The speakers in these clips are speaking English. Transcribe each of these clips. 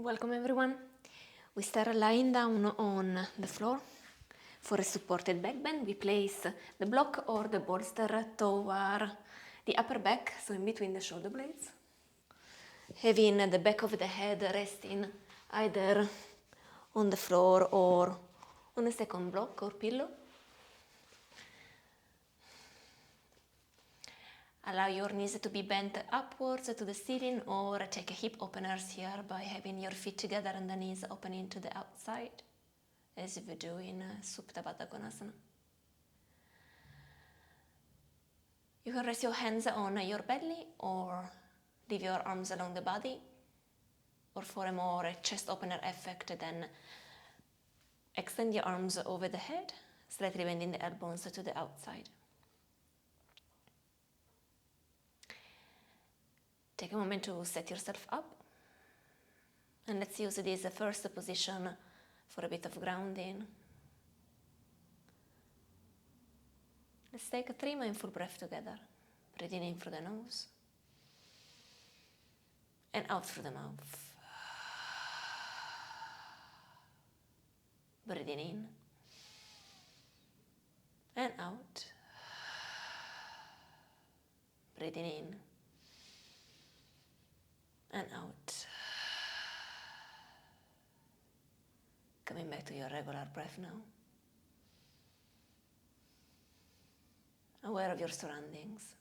Welcome everyone. We start lying down on the floor. For a supported back bend, we place the block or the bolster toward the upper back, so in between the shoulder blades. Having the back of the head resting either on the floor or on a second block or pillow. Allow your knees to be bent upwards to the ceiling, or take a hip openers here by having your feet together and the knees opening to the outside, as if you do in Supta Baddha Konasana. You can rest your hands on your belly or leave your arms along the body, or for a more chest opener effect, then extend your arms over the head, slightly bending the elbows to the outside. Take a moment to set yourself up, and let's use this first position for a bit of grounding. Let's take 3 mindful breaths together, breathing in through the nose and out through the mouth. Breathing in and out. Breathing in and out. Coming back to your regular breath now. Aware of your surroundings.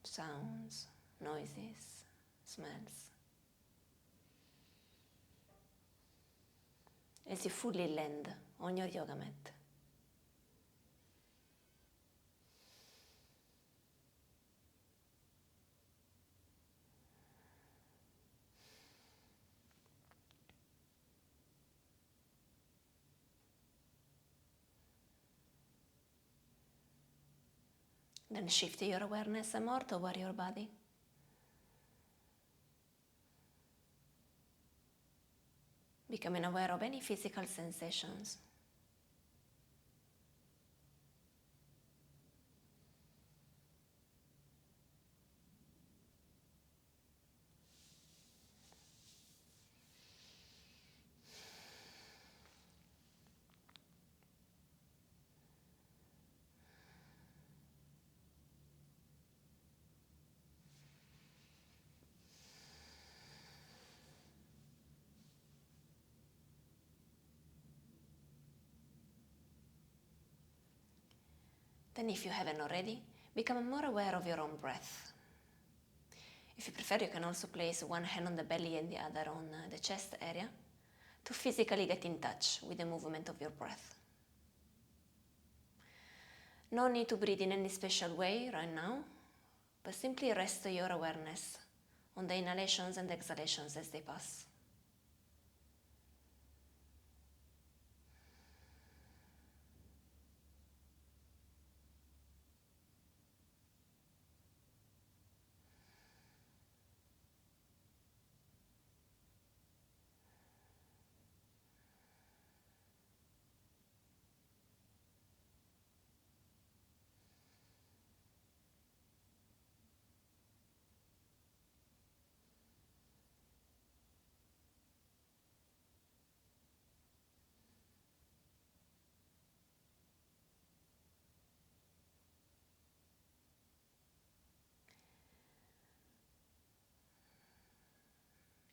Sounds, noises, smells. As you fully land on your yoga mat. Then shift your awareness more toward your body. Becoming aware of any physical sensations. Then, if you haven't already, become more aware of your own breath. If you prefer, you can also place one hand on the belly and the other on the chest area to physically get in touch with the movement of your breath. No need to breathe in any special way right now, but simply rest your awareness on the inhalations and exhalations as they pass.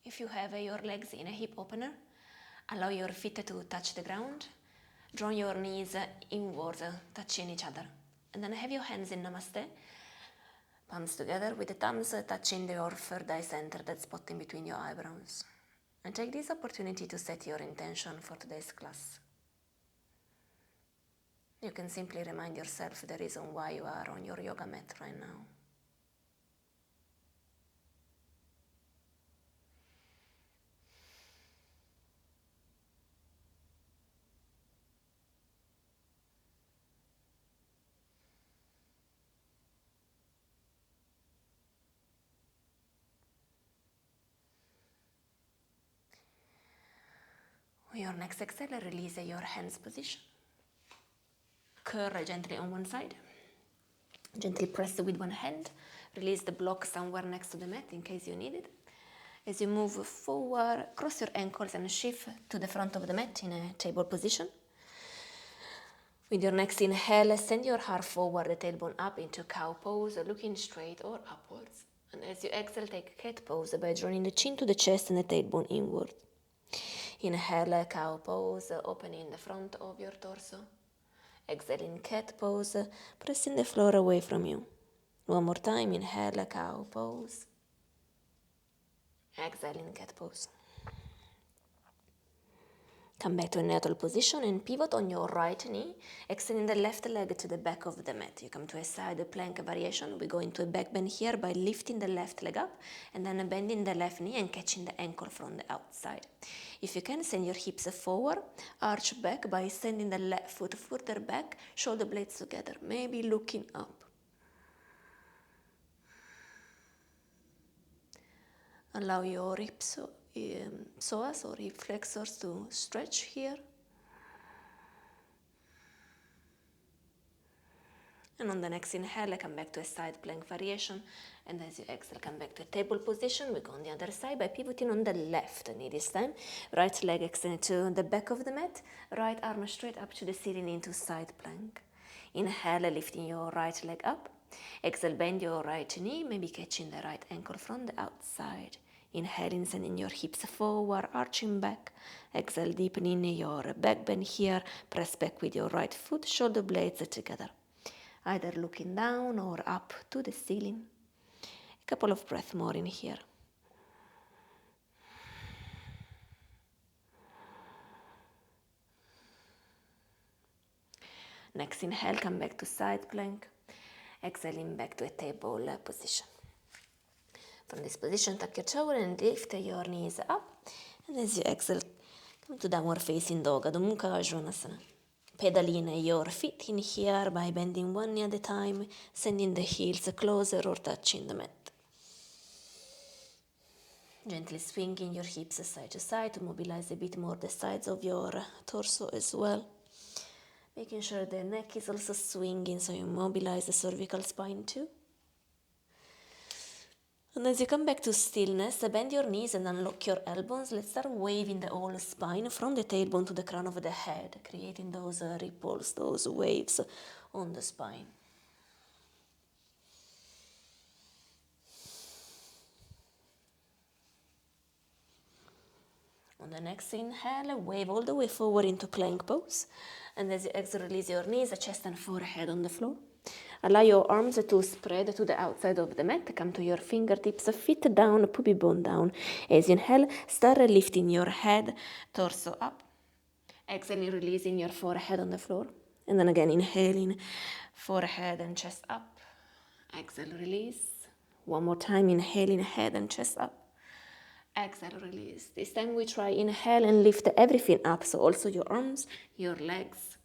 If you have your legs in a hip opener, allow your feet to touch the ground. Draw your knees inward, touching each other. And then have your hands in Namaste, palms together with the thumbs touching your third eye center, that spot in between your eyebrows. And take this opportunity to set your intention for today's class. You can simply remind yourself the reason why you are on your yoga mat right now. On your next exhale, release your hands position. Curl gently on one side. Gently press with one hand. Release the block somewhere next to the mat in case you need it. As you move forward, cross your ankles and shift to the front of the mat in a table position. With your next inhale, send your heart forward, the tailbone up into cow pose, looking straight or upwards. And as you exhale, take cat pose by drawing the chin to the chest and the tailbone inward. Inhale, cow pose, opening the front of your torso. Exhaling cat pose, pressing the floor away from you. One more time, inhale, cow pose. Exhaling cat pose. Come back to a neutral position and pivot on your right knee, extending the left leg to the back of the mat. You come to a side plank variation. We go into a back bend here by lifting the left leg up and then bending the left knee and catching the ankle from the outside. If you can, send your hips forward, arch back by sending the left foot further back, shoulder blades together, maybe looking up. Allow your hips, psoas or hip flexors to stretch here. And on the next inhale, come back to a side plank variation. And as you exhale, come back to a table position. We go on the other side by pivoting on the left knee this time. Right leg extended to the back of the mat. Right arm straight up to the ceiling into side plank. Inhale, lifting your right leg up. Exhale, bend your right knee, maybe catching the right ankle from the outside. Inhaling, sending your hips forward, arching back. Exhale, deepening your back bend here. Press back with your right foot, shoulder blades together, either looking down or up to the ceiling. A couple of breaths more in here. Next inhale, come back to side plank. Exhaling back to a table position. From this position, tuck your toe and lift your knees up. And as you exhale, come to downward facing dog, Adho Mukha Svanasana. Pedaling your feet in here by bending one knee at a time, sending the heels closer or touching the mat. Gently swinging your hips side to side to mobilize a bit more the sides of your torso as well. Making sure the neck is also swinging so you mobilize the cervical spine too. And as you come back to stillness, bend your knees and unlock your elbows. Let's start waving the whole spine from the tailbone to the crown of the head, creating those ripples, those waves on the spine. On the next inhale, wave all the way forward into plank pose. And as you exhale, release your knees, chest and forehead on the floor. Allow your arms to spread to the outside of the mat. Come to your fingertips, feet down, puppy bone down. As you inhale, start lifting your head, torso up. Exhaling, releasing your forehead on the floor. And then again, inhaling, forehead and chest up. Exhale, release. One more time, inhaling, head and chest up. Exhale, release. This time we try inhale and lift everything up. So also your arms, your legs.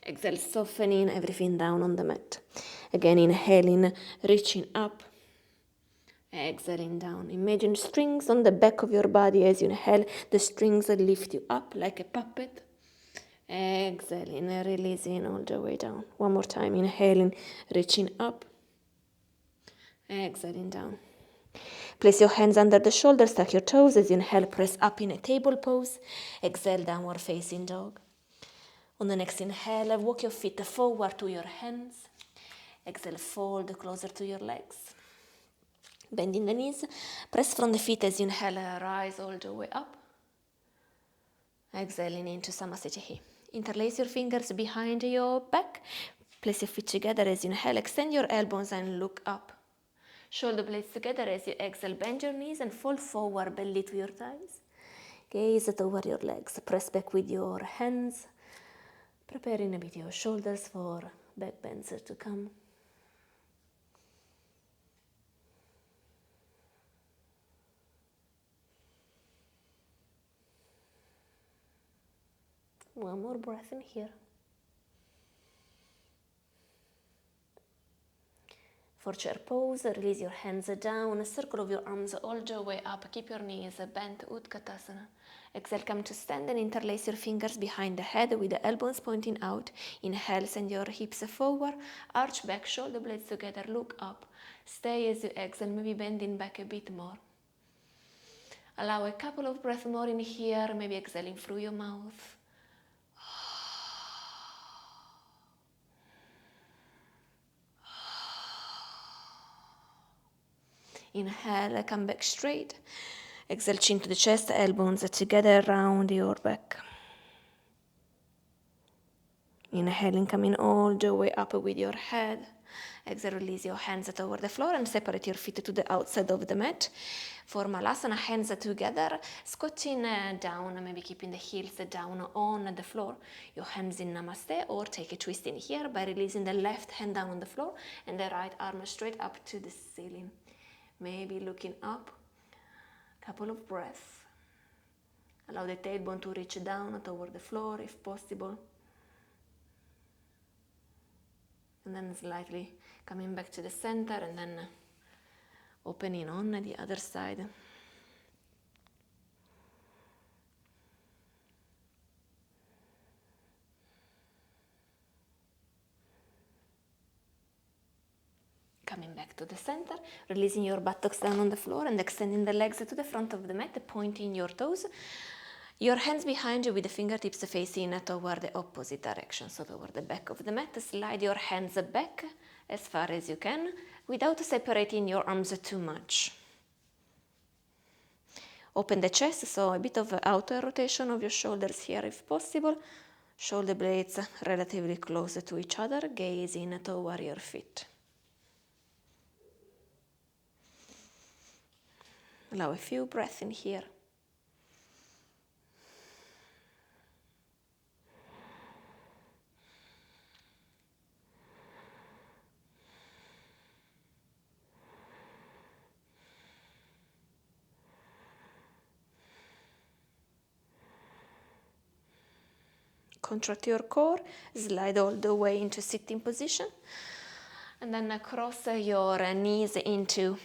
Exhale, softening everything down on the mat. Again, inhaling, reaching up. Exhaling down. Imagine strings on the back of your body as you inhale. The strings lift you up like a puppet. Exhaling, releasing all the way down. One more time, inhaling, reaching up. Exhaling down. Place your hands under the shoulders, tuck your toes. As you inhale, press up in a table pose. Exhale, downward facing dog. On the next inhale, walk your feet forward to your hands. Exhale, fold closer to your legs. Bending the knees. Press from the feet as you inhale, rise all the way up. Exhaling into Samasthiti. Interlace your fingers behind your back. Place your feet together as you inhale. Extend your elbows and look up. Shoulder blades together as you exhale. Bend your knees and fold forward, belly to your thighs. Gaze toward your legs. Press back with your hands. Preparing a bit your shoulders for back bends to come. One more breath in here. For chair pose, release your hands down, circle of your arms all the way up, keep your knees bent, Utkatasana. Exhale, come to stand and interlace your fingers behind the head with the elbows pointing out. Inhale, send your hips forward, arch back, shoulder blades together, look up. Stay as you exhale, maybe bending back a bit more. Allow a couple of breaths more in here, maybe exhaling through your mouth. Inhale, come back straight. Exhale, chin to the chest, elbows together around your back. Inhaling, coming all the way up with your head. Exhale, release your hands toward the floor and separate your feet to the outside of the mat. For Malasana, hands together, squatting down, maybe keeping the heels down on the floor. Your hands in Namaste, or take a twist in here by releasing the left hand down on the floor and the right arm straight up to the ceiling. Maybe looking up, couple of breaths. Allow the tailbone to reach down toward the floor if possible. And then slightly coming back to the center and then opening on the other side. Coming back to the center, releasing your buttocks down on the floor and extending the legs to the front of the mat, pointing your toes. Your hands behind you with the fingertips facing toward the opposite direction, so toward the back of the mat. Slide your hands back as far as you can without separating your arms too much. Open the chest, so a bit of outer rotation of your shoulders here if possible. Shoulder blades relatively close to each other, gazing toward your feet. Allow a few breaths in here. Contract your core, slide all the way into sitting position, and then cross your knees into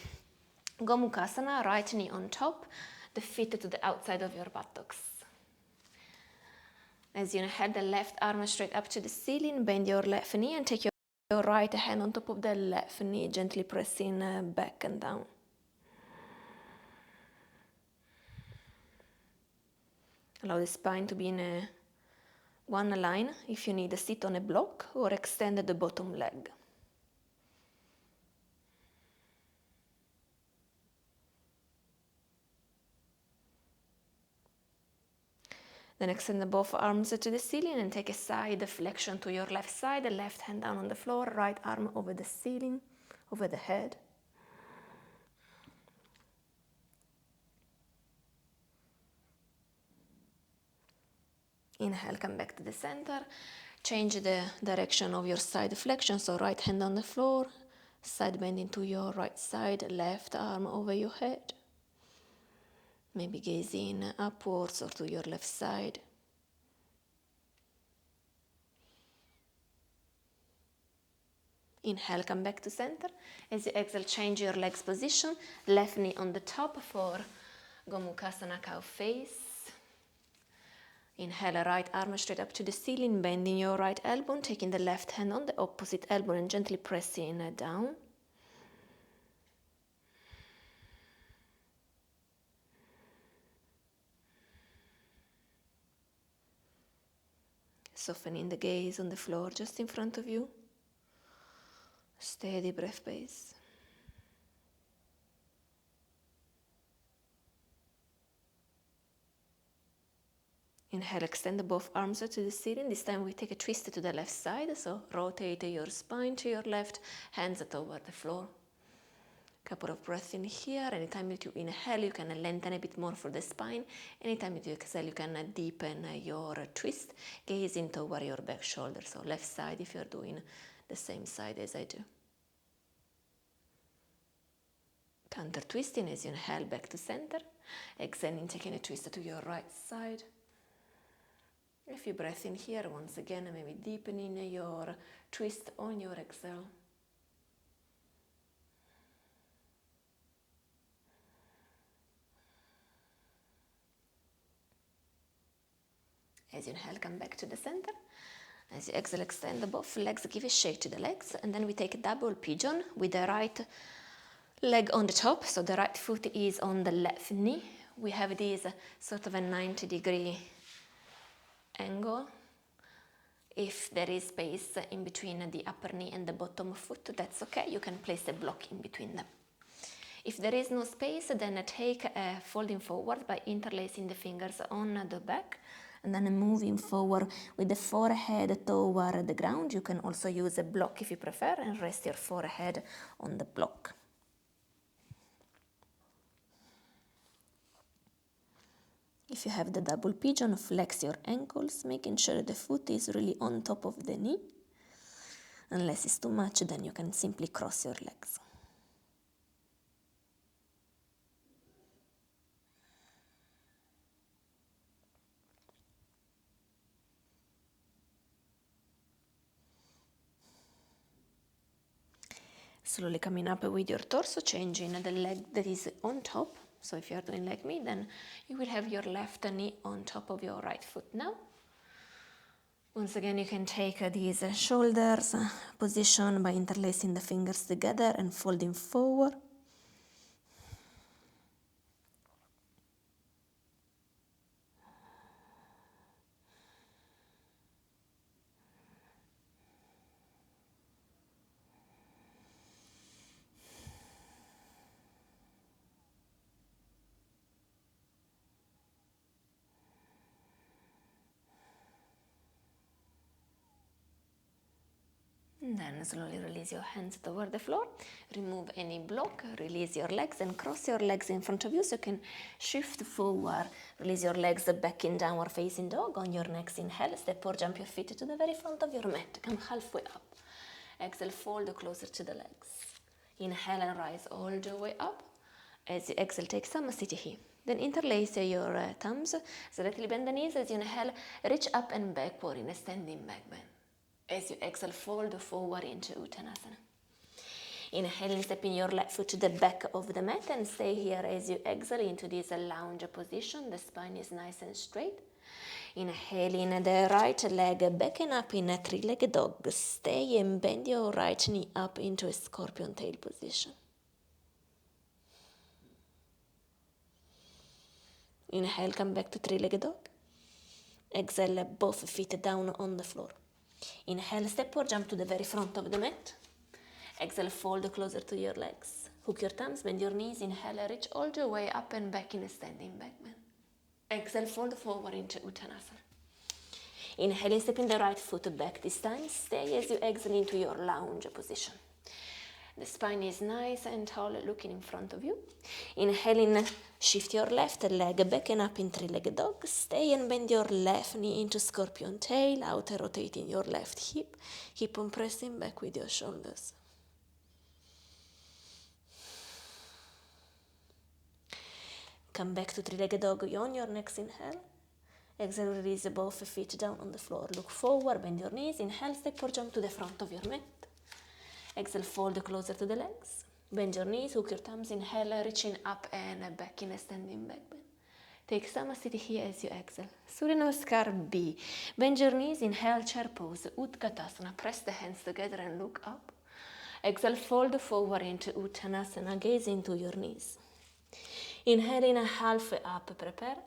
Gomukhasana, right knee on top, the feet to the outside of your buttocks. As you inhale, the left arm straight up to the ceiling, bend your left knee and take your right hand on top of the left knee, gently pressing back and down. Allow the spine to be in one line. If you need, sit on a block or extend the bottom leg. Then extend both arms to the ceiling and take a side flexion to your left side, the left hand down on the floor, right arm over the ceiling, over the head. Inhale, come back to the center. Change the direction of your side flexion, so right hand on the floor, side bending to your right side, left arm over your head. Maybe gazing upwards or to your left side. Inhale, come back to center. As you exhale, change your legs position. Left knee on the top for Gomukhasana, cow face. Inhale, right arm straight up to the ceiling, bending your right elbow, taking the left hand on the opposite elbow and gently pressing down. Softening the gaze on the floor just in front of you. Steady breath pace. Inhale, extend both arms to the ceiling. This time we take a twist to the left side, so rotate your spine to your left, hands toward the floor. Couple of breaths in here. Anytime that you inhale, you can lengthen a bit more for the spine. Anytime that you exhale, you can deepen your twist, gazing toward your back shoulder. So left side if you're doing the same side as I do. Counter twisting as you inhale back to center. Exhaling, taking a twist to your right side. A few breaths in here, once again, maybe deepening your twist on your exhale. As you inhale, come back to the center. As you exhale, extend both legs, give a shake to the legs, and then we take a double pigeon with the right leg on the top, so the right foot is on the left knee, we have this sort of a 90-degree angle. If there is space in between the upper knee and the bottom foot, that's okay. You can place a block in between them. If there is no space, then take a folding forward by interlacing the fingers on the back and then moving forward with the forehead toward the ground. You can also use a block if you prefer and rest your forehead on the block. If you have the double pigeon, flex your ankles, making sure the foot is really on top of the knee. Unless it's too much, then you can simply cross your legs. Slowly coming up with your torso, changing the leg that is on top. So if you're doing like me, then you will have your left knee on top of your right foot now. Once again, you can take these shoulders position by interlacing the fingers together and folding forward. And then slowly release your hands toward the floor, remove any block, release your legs and cross your legs in front of you so you can shift forward. Release your legs back in downward facing dog. On your next inhale, step or jump your feet to the very front of your mat. Come halfway up. Exhale, fold closer to the legs. Inhale and rise all the way up. As you exhale, take some sitting here. Then interlace your thumbs, slightly bend the knees. As you inhale, reach up and backward in a standing back bend. As you exhale, fold forward into Uttanasana. Inhaling, stepping your left foot to the back of the mat and stay here as you exhale into this lounge position. The spine is nice and straight. Inhaling the right leg back and up in a three-legged dog. Stay and bend your right knee up into a scorpion tail position. Inhale, come back to three-legged dog. Exhale, both feet down on the floor. Inhale, step or jump to the very front of the mat. Exhale, fold closer to your legs. Hook your thumbs, bend your knees. Inhale, reach all the way up and back in a standing back bend. Exhale, fold forward into Uttanasana. Inhale, stepping the right foot back this time. Stay as you exhale into your lounge position. The spine is nice and tall, looking in front of you. Inhaling, shift your left leg back and up in three-legged dog. Stay and bend your left knee into scorpion tail, outer rotating your left hip. Keep on pressing back with your shoulders. Come back to three-legged dog on your next inhale. Exhale, release both feet down on the floor. Look forward, bend your knees. Inhale, step or jump to the front of your mat. Exhale, fold closer to the legs. Bend your knees, hook your thumbs. Inhale, reaching up and back in a standing back bend. Take Samasthiti here as you exhale. Surya Namaskar B. Bend your knees, inhale, chair pose, Utkatasana. Press the hands together and look up. Exhale, fold forward into Uttanasana. Gaze into your knees. Inhaling halfway up, prepare.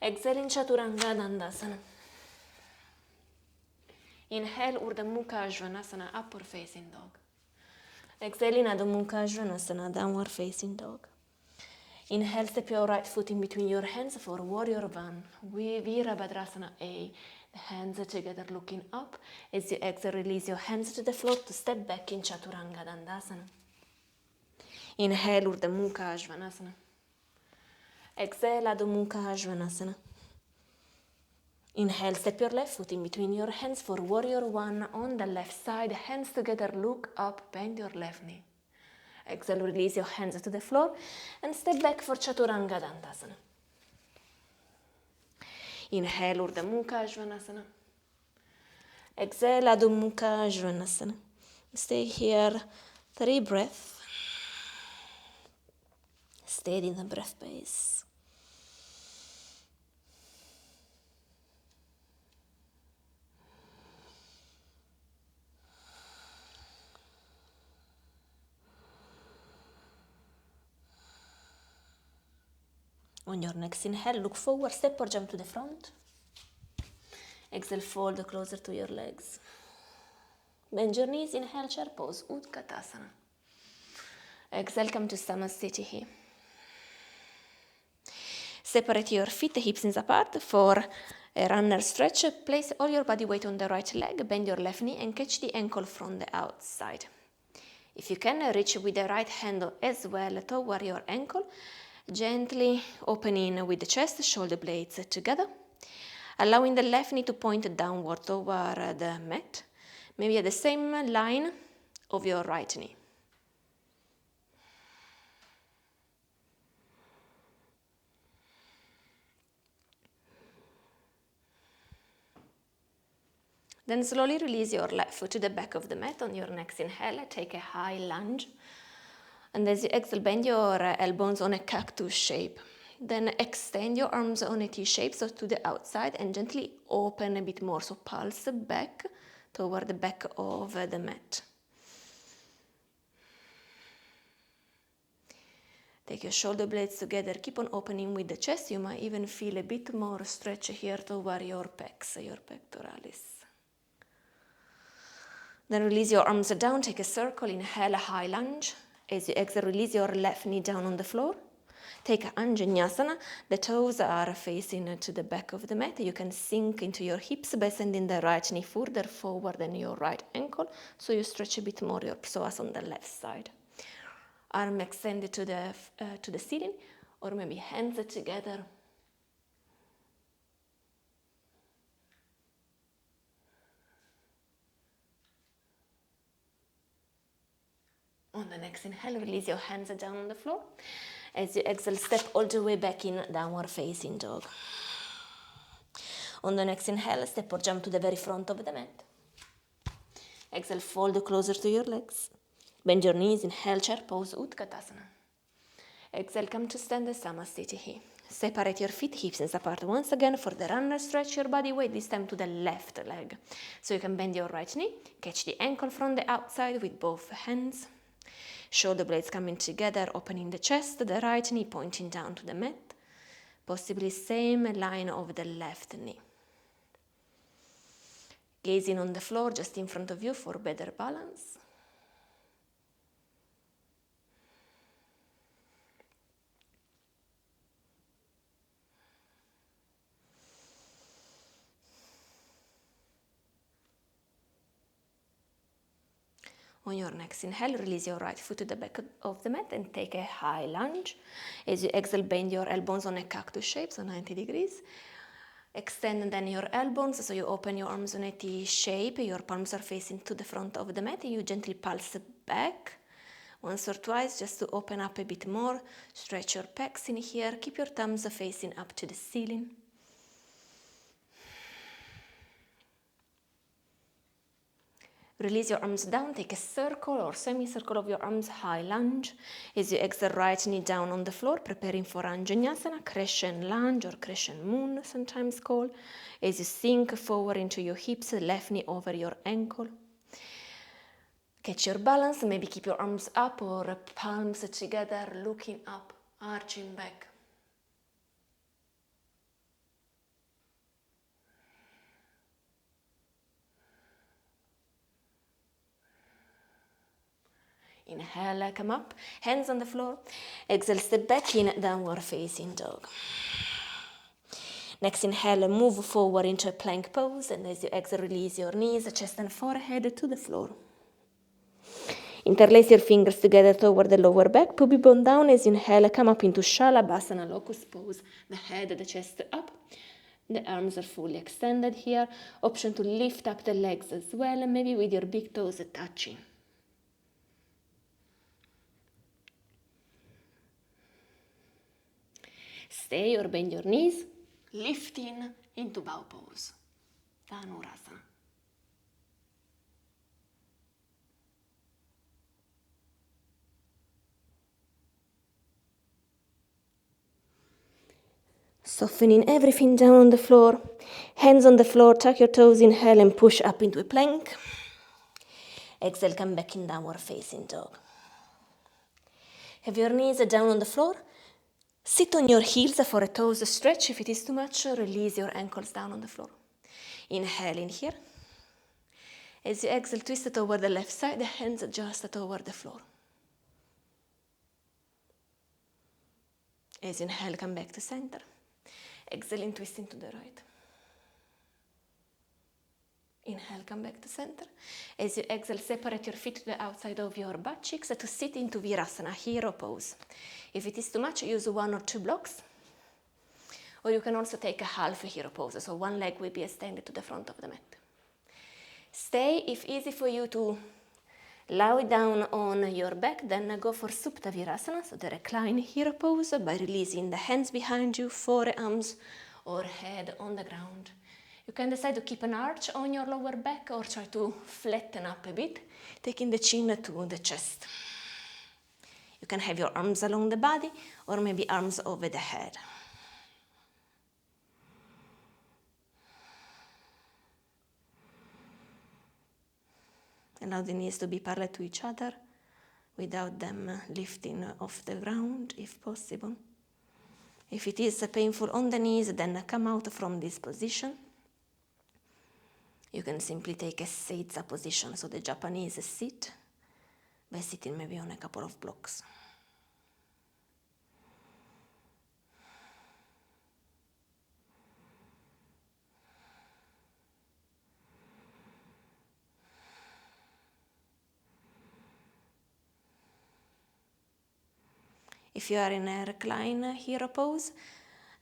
Exhaling Chaturanga Dandasana. Inhale, Urdhva Mukha Svanasana, upward facing dog. Exhaling Adho Mukha Svanasana, downward facing dog. Inhale, step your right foot in between your hands for Warrior One. Virabhadrasana A. The hands together looking up. As you exhale, release your hands to the floor to step back in Chaturanga Dandasana. Inhale, Urdhva Mukha Svanasana. Exhale, Adho Mukha Svanasana. Inhale, step your left foot in between your hands for Warrior One on the left side. Hands together, look up, bend your left knee. Exhale, release your hands to the floor and step back for Chaturanga Dandasana. Inhale, Urdhva Mukha Svanasana. Exhale, Adho Mukha Svanasana. Stay here 3 breaths. Steady in the breath pace. On your next inhale, look forward, step or jump to the front. Exhale, fold closer to your legs. Bend your knees, inhale, chair pose, Utkatasana. Exhale, come to Samasthiti. Separate your feet, hips apart for a runner stretch. Place all your body weight on the right leg, bend your left knee and catch the ankle from the outside. If you can, reach with the right hand as well toward your ankle, gently opening with the chest, shoulder blades together, allowing the left knee to point downward toward the mat, maybe at the same line of your right knee. Then slowly release your left foot to the back of the mat. On your next inhale, take a high lunge. And as you exhale, bend your elbows on a cactus shape. Then extend your arms on a T shape, so to the outside, and gently open a bit more. So pulse back toward the back of the mat. Take your shoulder blades together. Keep on opening with the chest. You might even feel a bit more stretch here toward your pecs, your pectoralis. Then release your arms down, take a circle, inhale a high lunge. As you exhale, release your left knee down on the floor. Take Anjaneyasana. The toes are facing to the back of the mat. You can sink into your hips by sending the right knee further forward than your right ankle, so you stretch a bit more your psoas on the left side. Arm extended to the ceiling, or maybe hands together. On the next inhale, release your hands down on the floor. As you exhale, step all the way back in downward facing dog. On the next inhale, step or jump to the very front of the mat. Exhale, fold closer to your legs. Bend your knees, inhale, chair pose, Utkatasana. Exhale, come to stand Samasthiti. Separate your feet, hips apart once again for the runner. Stretch your body weight, this time to the left leg. So you can bend your right knee, catch the ankle from the outside with both hands. Shoulder blades coming together, opening the chest, the right knee pointing down to the mat. Possibly same line of the left knee. Gazing on the floor just in front of you for better balance. On your next inhale, release your right foot to the back of the mat and take a high lunge. As you exhale, bend your elbows on a cactus shape, so 90 degrees. Extend then your elbows, so you open your arms on a T shape. Your palms are facing to the front of the mat. You gently pulse back once or twice just to open up a bit more. Stretch your pecs in here. Keep your thumbs facing up to the ceiling. Release your arms down, take a circle or semicircle of your arms, high lunge. As you exhale, right knee down on the floor, preparing for Anjaneyasana, crescent lunge or crescent moon, sometimes called. As you sink forward into your hips, left knee over your ankle. Catch your balance, maybe keep your arms up or palms together, looking up, arching back. Inhale, come up, hands on the floor. Exhale, step back in downward facing dog. Next inhale, move forward into a plank pose, and as you exhale, release your knees, chest and forehead to the floor. Interlace your fingers together toward the lower back, pubic bone down. As you inhale, come up into Shalabhasana, locust pose. The head, the chest up. The arms are fully extended here. Option to lift up the legs as well, maybe with your big toes touching. Stay or bend your knees, lifting into bow pose, Dhanurasana. Softening everything down on the floor, hands on the floor, tuck your toes, inhale and push up into a plank. Exhale, come back in downward facing dog. Have your knees down on the floor. Sit on your heels for a toes stretch. If it is too much, release your ankles down on the floor. Inhale in here. As you exhale, twist it over the left side, the hands just toward the floor. As you inhale, come back to center. Exhaling, twisting to the right. Inhale, come back to center. As you exhale, separate your feet to the outside of your butt cheeks to sit into Virasana, hero pose. If it is too much, use 1 or 2 blocks. Or you can also take a half hero pose, so one leg will be extended to the front of the mat. Stay, if easy for you to lie down on your back, then go for Supta Virasana, so the recline hero pose, by releasing the hands behind you, forearms or head on the ground. You can decide to keep an arch on your lower back or try to flatten up a bit, taking the chin to the chest. You can have your arms along the body or maybe arms over the head. Allow the knees to be parallel to each other without them lifting off the ground if possible. If it is painful on the knees, then come out from this position. You can simply take a Seiza position, so the Japanese sit, by sitting maybe on a couple of blocks. If you are in a recline hero pose,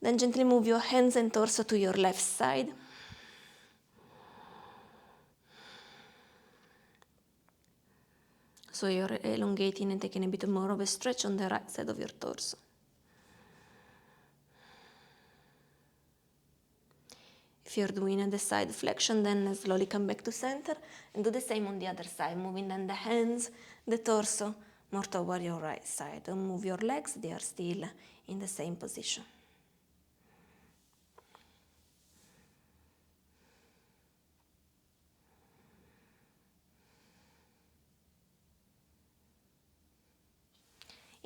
then gently move your hands and torso to your left side. So you're elongating and taking a bit more of a stretch on the right side of your torso. If you're doing the side flexion, then slowly come back to center and do the same on the other side, moving then the hands, the torso, more toward your right side. Don't move your legs, they are still in the same position.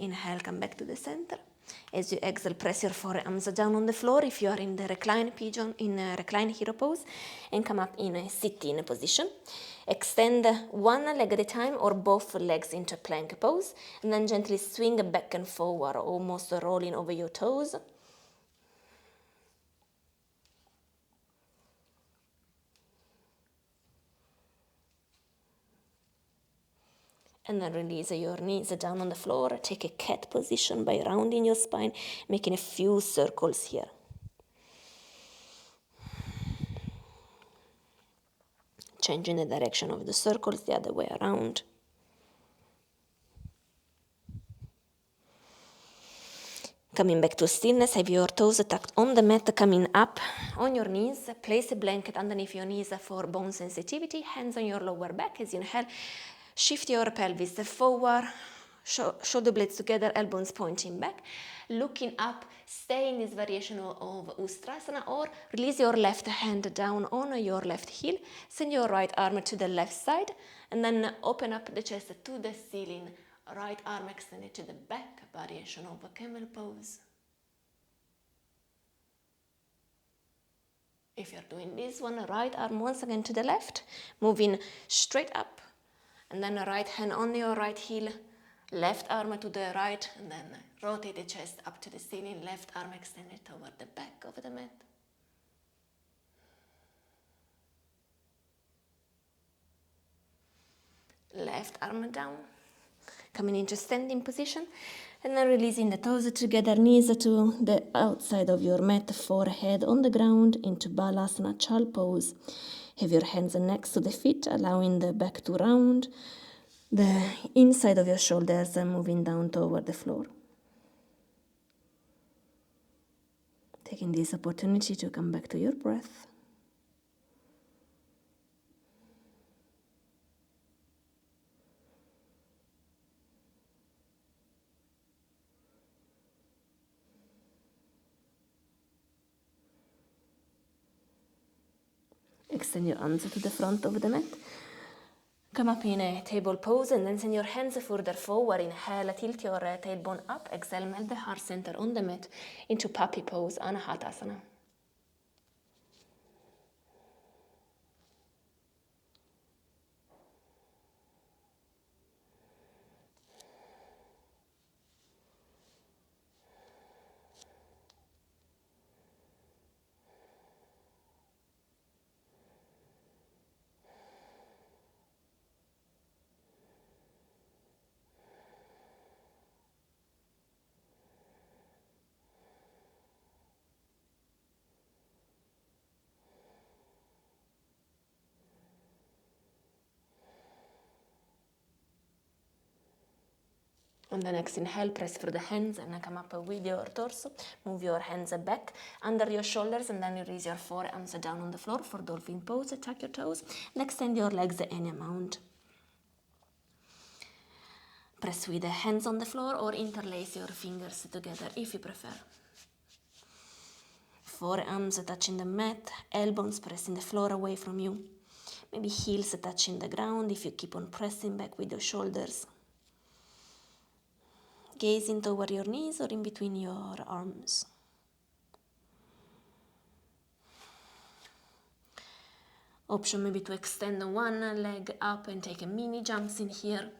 Inhale, come back to the center. As you exhale, press your forearms down on the floor if you are in the recline pigeon, in a recline hero pose, and come up in a sit-in position. Extend one leg at a time or both legs into plank pose, and then gently swing back and forward, almost rolling over your toes. And then release your knees down on the floor. Take a cat position by rounding your spine, making a few circles here. Changing the direction of the circles the other way around. Coming back to stillness, have your toes tucked on the mat, coming up on your knees. Place a blanket underneath your knees for bone sensitivity. Hands on your lower back as you inhale. Shift your pelvis forward, shoulder blades together, elbows pointing back. Looking up, stay in this variation of Ustrasana, or release your left hand down on your left heel. Send your right arm to the left side and then open up the chest to the ceiling. Right arm extended to the back, variation of a camel pose. If you're doing this one, right arm once again to the left, moving straight up, and then right hand on your right heel, left arm to the right, and then rotate the chest up to the ceiling, left arm extended toward the back of the mat. Left arm down. Coming into standing position, and then releasing the toes together, knees to the outside of your mat, forehead on the ground into Balasana Chal pose. Have your hands next to the feet, allowing the back to round, the inside of your shoulders moving down toward the floor. Taking this opportunity to come back to your breath. Extend your arms to the front of the mat. Come up in a table pose and then send your hands further forward. Inhale, tilt your tailbone up. Exhale, melt the heart center on the mat into puppy pose, Anahatasana. On the next inhale, press through the hands and come up with your torso. Move your hands back under your shoulders and then you release your forearms down on the floor for dolphin pose. Tuck your toes and extend your legs any amount. Press with the hands on the floor or interlace your fingers together if you prefer. Forearms touching the mat, elbows pressing the floor away from you. Maybe heels touching the ground if you keep on pressing back with your shoulders. Gazing toward your knees or in between your arms. Option maybe to extend one leg up and take a mini jumps in here.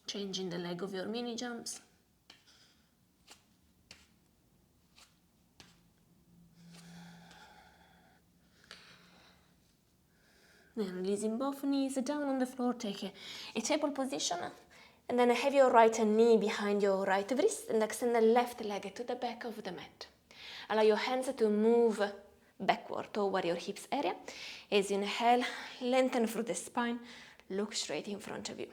Changing the leg of your mini jumps. Then releasing both knees down on the floor, take a table position. And then have your right knee behind your right wrist and extend the left leg to the back of the mat. Allow your hands to move backward toward your hips area. As you inhale, lengthen through the spine, look straight in front of you.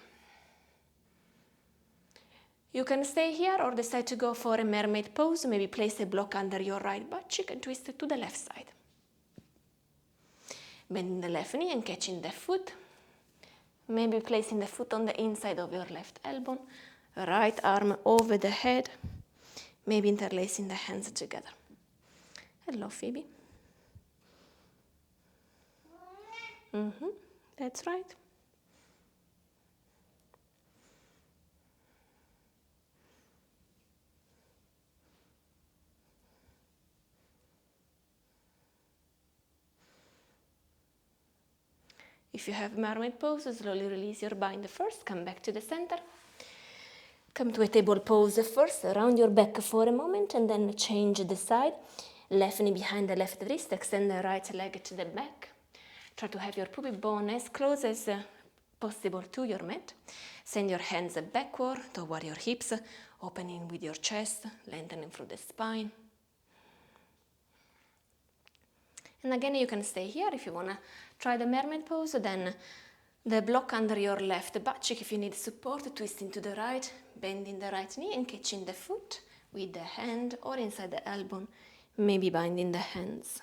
You can stay here or decide to go for a mermaid pose. Maybe place a block under your right butt cheek and twist it to the left side. Bending the left knee and catching the foot. Maybe placing the foot on the inside of your left elbow. Right arm over the head. Maybe interlacing the hands together. Hello, Phoebe. That's right. If you have mermaid pose, slowly release your bind first, come back to the center. Come to a table pose first, round your back for a moment and then change the side. Left knee behind the left wrist, extend the right leg to the back. Try to have your pubic bone as close as possible to your mat. Send your hands backward toward your hips, opening with your chest, lengthening through the spine. And again, you can stay here if you want to try the mermaid pose. Then the block under your left butt cheek. If you need support, twisting to the right, bending the right knee and catching the foot with the hand or inside the elbow, maybe binding the hands.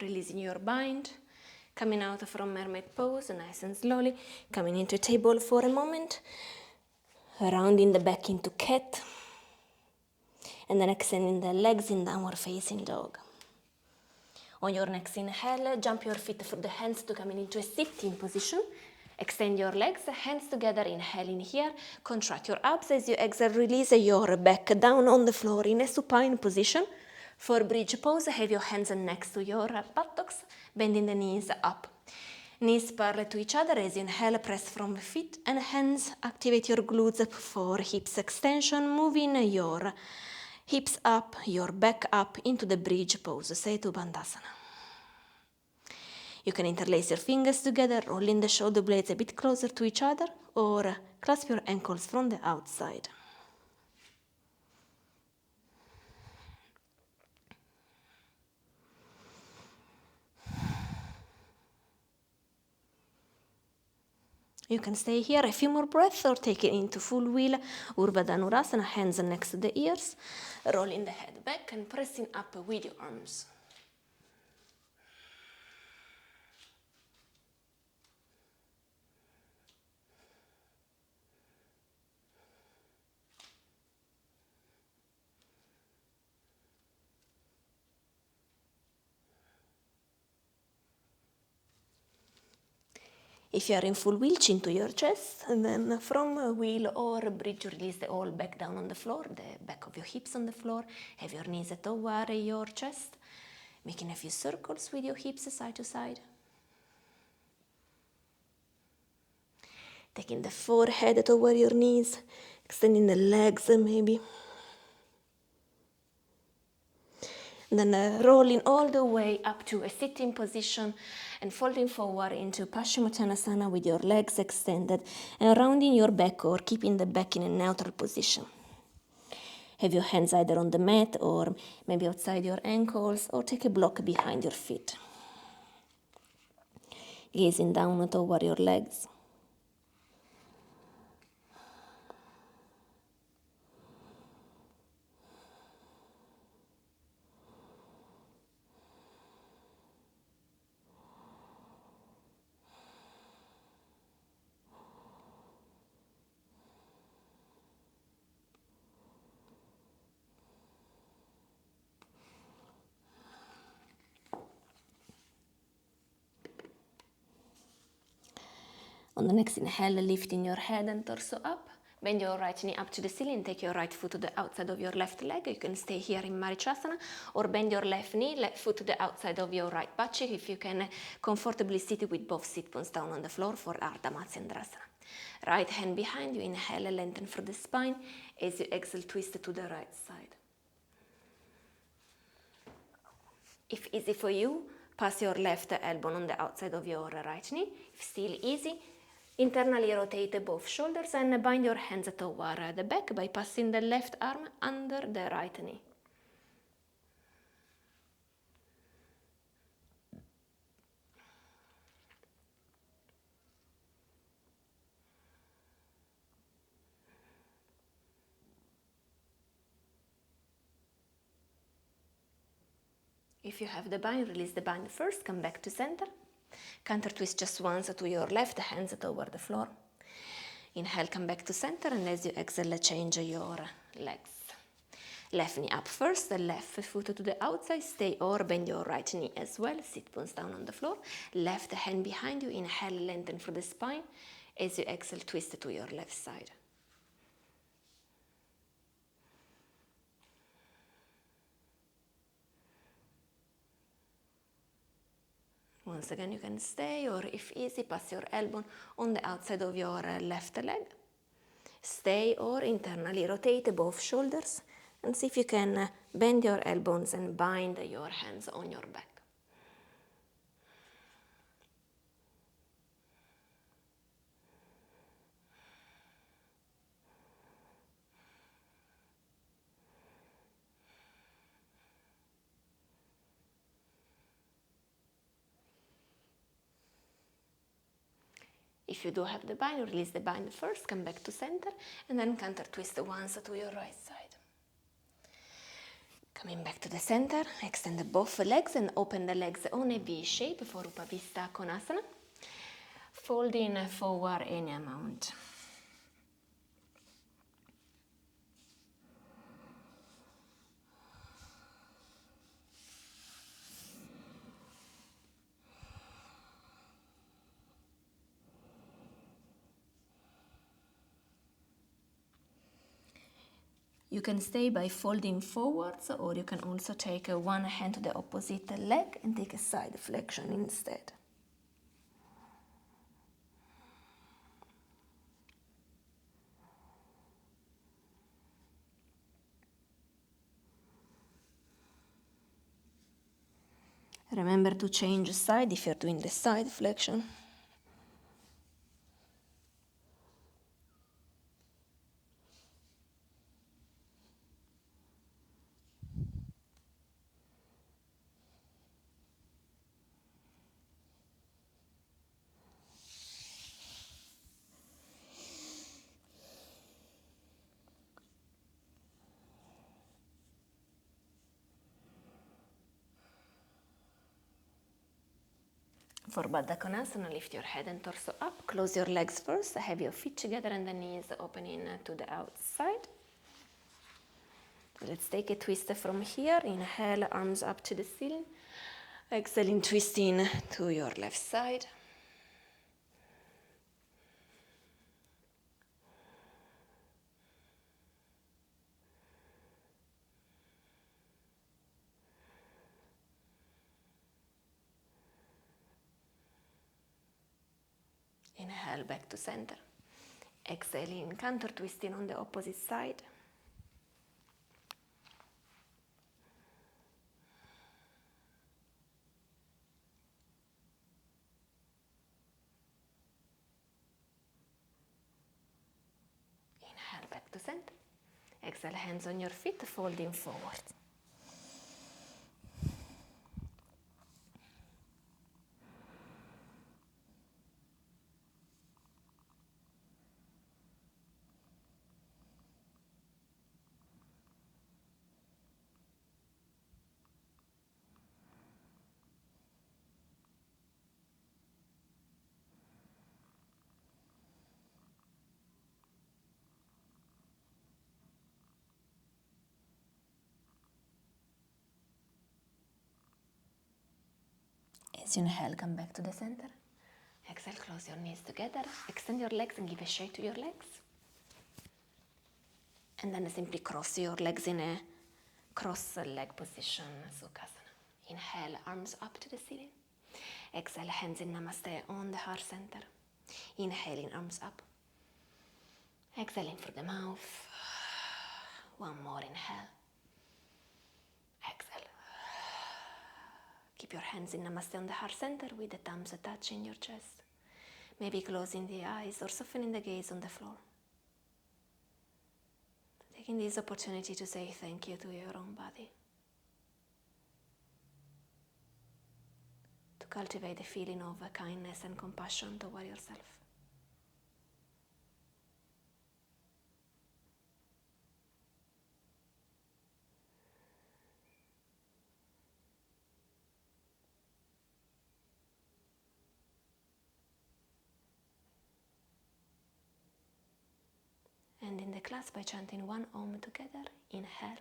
Releasing your bind, coming out from mermaid pose, nice and slowly, coming into table for a moment, rounding the back into cat, and then extending the legs in downward facing dog. On your next inhale, jump your feet from the hands to coming into a sitting position. Extend your legs, hands together, inhaling here, contract your abs. As you exhale, release your back down on the floor in a supine position. For bridge pose, have your hands next to your buttocks, bending the knees up. Knees parallel to each other. As you inhale, press from feet and hands. Activate your glutes for hips extension, moving your hips up, your back up into the bridge pose, Setu Bandhasana. You can interlace your fingers together, rolling the shoulder blades a bit closer to each other, or clasp your ankles from the outside. You can stay here a few more breaths or take it into full wheel, Urdhva Dhanurasana, hands next to the ears, rolling the head back and pressing up with your arms. If you are in full wheel, chin to your chest, and then from wheel or bridge, release the all back down on the floor, the back of your hips on the floor, have your knees toward your chest, making a few circles with your hips side to side. Taking the forehead toward your knees, extending the legs maybe. Then rolling all the way up to a sitting position and folding forward into Paschimottanasana with your legs extended and rounding your back or keeping the back in a neutral position. Have your hands either on the mat or maybe outside your ankles, or take a block behind your feet. Gazing down toward your legs. On the next inhale, lifting your head and torso up. Bend your right knee up to the ceiling. Take your right foot to the outside of your left leg. You can stay here in Marichasana, or bend your left knee, left foot to the outside of your right butt cheek if you can comfortably sit with both sit bones down on the floor for Ardha Matsyendrasana. Right hand behind you. Inhale, lengthen through the spine. As you exhale, twist to the right side. If easy for you, pass your left elbow on the outside of your right knee. If still easy, internally rotate both shoulders and bind your hands toward the back by passing the left arm under the right knee. If you have the bind, release the bind first, come back to center. Counter twist just once to your left, hands toward the floor. Inhale, come back to center, and as you exhale, change your legs. Left knee up first, the left foot to the outside, stay or bend your right knee as well, sit bones down on the floor. Left hand behind you, inhale, lengthen through the spine. As you exhale, twist to your left side. Once again, you can stay, or if easy, pass your elbow on the outside of your left leg. Stay or internally rotate both shoulders and see if you can bend your elbows and bind your hands on your back. If you do have the bind, release the bind first, come back to center, and then counter twist once to your right side. Coming back to the center, extend both legs and open the legs on a V shape for Upavista Konasana. Folding forward any amount. You can stay by folding forwards, or you can also take one hand to the opposite leg and take a side flexion instead. Remember to change side if you're doing the side flexion. For Baddha Konasana, lift your head and torso up. Close your legs first. Have your feet together and the knees opening to the outside. Let's take a twist from here. Inhale, arms up to the ceiling. Exhaling, twisting to your left side. Inhale, back to center. Exhaling, counter twisting on the opposite side. Inhale, back to center. Exhale, hands on your feet, folding forward. As you inhale, come back to the center. Exhale, close your knees together. Extend your legs and give a shake to your legs. And then simply cross your legs in a cross leg position, Sukhasana. Inhale, arms up to the ceiling. Exhale, hands in Namaste on the heart center. Inhaling, arms up. Exhaling through the mouth. One more inhale. Exhale. Keep your hands in Namaste on the heart center with the thumbs touching your chest. Maybe closing the eyes or softening the gaze on the floor. Taking this opportunity to say thank you to your own body. To cultivate the feeling of kindness and compassion toward yourself. And in the class, by chanting one Om together, inhale.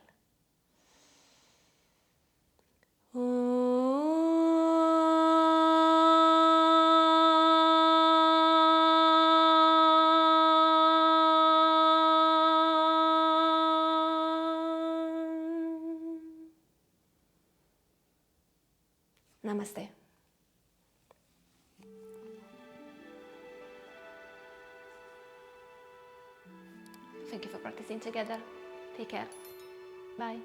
Namaste. Thank you for practicing together. Take care. Bye.